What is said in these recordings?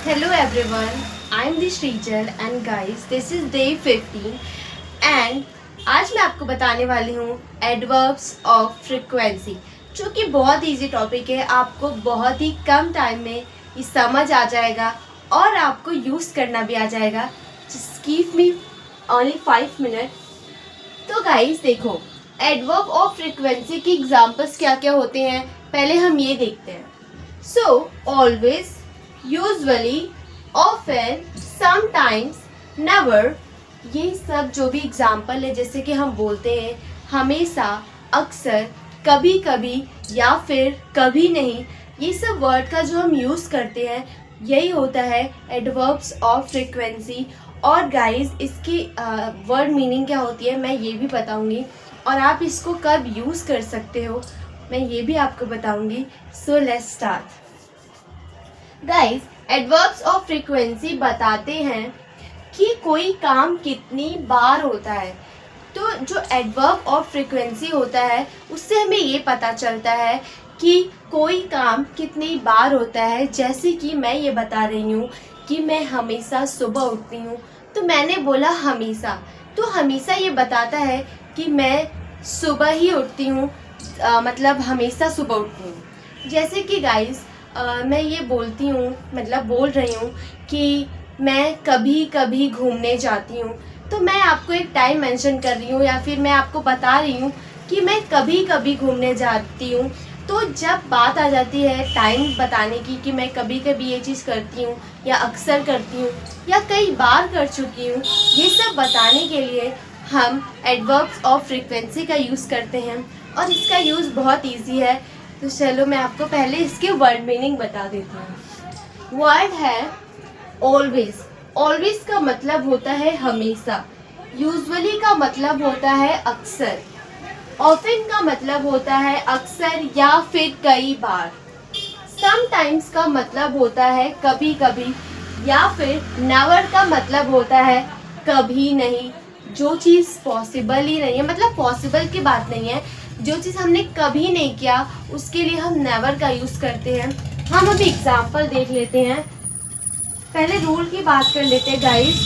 Hello everyone, I am the Srijal and guys, this is day 15 and आज मैं आपको बताने वाली हूँ एडवर्ब्स ऑफ फ्रीक्वेंसी, जो कि बहुत इजी टॉपिक है। आपको बहुत ही कम टाइम में ये समझ आ जाएगा और आपको यूज़ करना भी आ जाएगा। Just give me only 5 minutes। तो गाइस देखो, एडवर्ब ऑफ फ्रीक्वेंसी की एग्जांपल्स क्या क्या होते हैं, पहले हम ये देखते हैं। So always, usually, often, sometimes, never, ये सब जो भी एग्जाम्पल है, जैसे कि हम बोलते हैं हमेशा, अक्सर, कभी कभी या फिर कभी नहीं, ये सब वर्ड का जो हम यूज़ करते हैं यही होता है एडवर्ब्स ऑफ फ्रीक्वेंसी। और गाइस इसकी वर्ड मीनिंग क्या होती है मैं ये भी बताऊंगी, और आप इसको कब यूज़ कर सकते हो मैं ये भी आपको बताऊंगी। So let's start. Guys, adverbs of frequency बताते हैं कि कोई काम कितनी बार होता है। तो जो एडवर्ब ऑफ फ्रीक्वेंसी होता है उससे हमें ये पता चलता है कि कोई काम कितनी बार होता है। जैसे कि मैं ये बता रही हूँ कि मैं हमेशा सुबह उठती हूँ, तो मैंने बोला हमेशा, तो हमेशा ये बताता है कि मैं सुबह ही उठती हूँ, मतलब हमेशा सुबह उठती हूँ। जैसे कि गाइस मैं ये बोलती हूँ, मतलब बोल रही हूँ कि मैं कभी कभी घूमने जाती हूँ, तो मैं आपको एक टाइम मेंशन कर रही हूँ या फिर मैं आपको बता रही हूँ कि मैं कभी कभी घूमने जाती हूँ। तो जब बात आ जाती है टाइम बताने की कि मैं कभी कभी ये चीज़ करती हूँ या अक्सर करती हूँ या कई बार कर चुकी हूँ, ये सब बताने के लिए हम एडवर्ब्स ऑफ फ्रीक्वेंसी का यूज़ करते हैं और इसका यूज़ बहुत ईजी है। तो चलो मैं आपको पहले इसके वर्ड मीनिंग बता देती हूँ। वर्ड है ऑलवेज। ऑलवेज का मतलब होता है हमेशा। यूजुअली का मतलब होता है अक्सर। ऑफन का मतलब होता है अक्सर या फिर कई बार। समटाइम्स का मतलब होता है कभी कभी, या फिर नेवर का मतलब होता है कभी नहीं। जो चीज़ पॉसिबल ही नहीं है, मतलब पॉसिबल की बात नहीं है, जो चीज़ हमने कभी नहीं किया उसके लिए हम नेवर का यूज़ करते हैं। हम अभी एग्जाम्पल देख लेते हैं। पहले रूल की बात कर लेते हैं गाइस।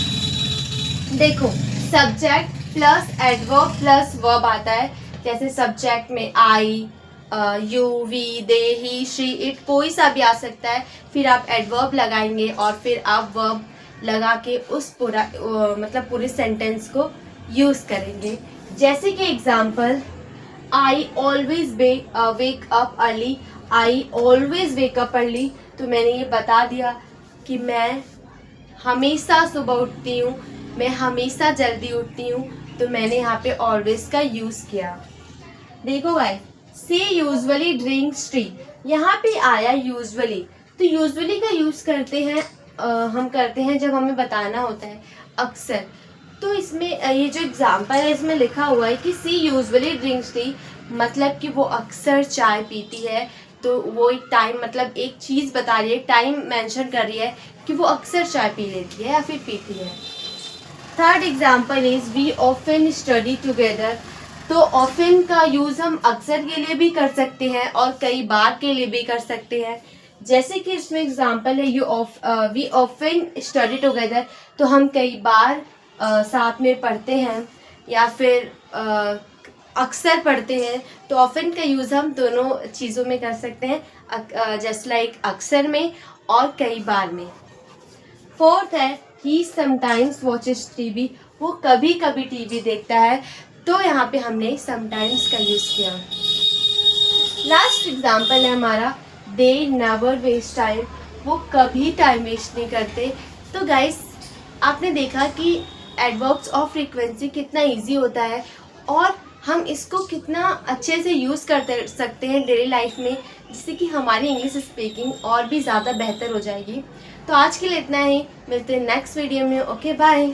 देखो, subject plus adverb plus verb आता है। जैसे सब्जेक्ट में I, you, we, they, he, she, it, कोई सा भी आ सकता है। फिर आप एडवर्ब लगाएंगे और फिर आप वर्ब लगा के उस पूरा मतलब पूरे सेंटेंस को यूज़ करेंगे। जैसे कि example, I always wake up early. I always wake up early, तो मैंने ये बता दिया कि मैं हमेशा सुबह उठती हूँ, मैं हमेशा जल्दी उठती हूँ, तो मैंने यहाँ पे ऑलवेज का यूज़ किया। देखो भाई, सी यूजुअली ड्रिंक्स टी, यहाँ पे आया यूजुअली, तो यूजुअली का यूज़ करते हैं हम करते हैं जब हमें बताना होता है अक्सर। तो इसमें ये जो एग्जाम्पल है इसमें लिखा हुआ है कि सी यूजुअली ड्रिंक्स टी, मतलब कि वो अक्सर चाय पीती है। तो वो एक टाइम, मतलब एक चीज़ बता रही है, टाइम मेंशन कर रही है कि वो अक्सर चाय पी लेती है या फिर पीती है। Third example is we often study together. तो ऑफन का यूज़ हम अक्सर के लिए भी कर सकते हैं और कई बार के लिए भी कर सकते हैं। जैसे कि इसमें एग्जाम्पल है वी ऑफन स्टडी टुगेदर, तो हम कई बार साथ में पढ़ते हैं या फिर अक्सर पढ़ते हैं। तो ऑफन का यूज़ हम दोनों चीज़ों में कर सकते हैं, जस्ट लाइक अक्सर में और कई बार में। फोर्थ है ही समटाइम्स वॉचेस टीवी, वो कभी कभी टीवी देखता है, तो यहाँ पे हमने समटाइम्स का यूज़ किया। लास्ट एग्जाम्पल है हमारा दे नेवर वेस्ट टाइम, वो कभी टाइम वेस्ट नहीं करते। तो गाइस, आपने देखा कि एडवर्ब्स ऑफ फ्रीक्वेंसी कितना इजी होता है और हम इसको कितना अच्छे से यूज़ करते सकते हैं डेली लाइफ में, जिससे कि हमारी इंग्लिश स्पीकिंग और भी ज़्यादा बेहतर हो जाएगी। तो आज के लिए इतना ही, मिलते हैं नेक्स्ट वीडियो में। Okay bye.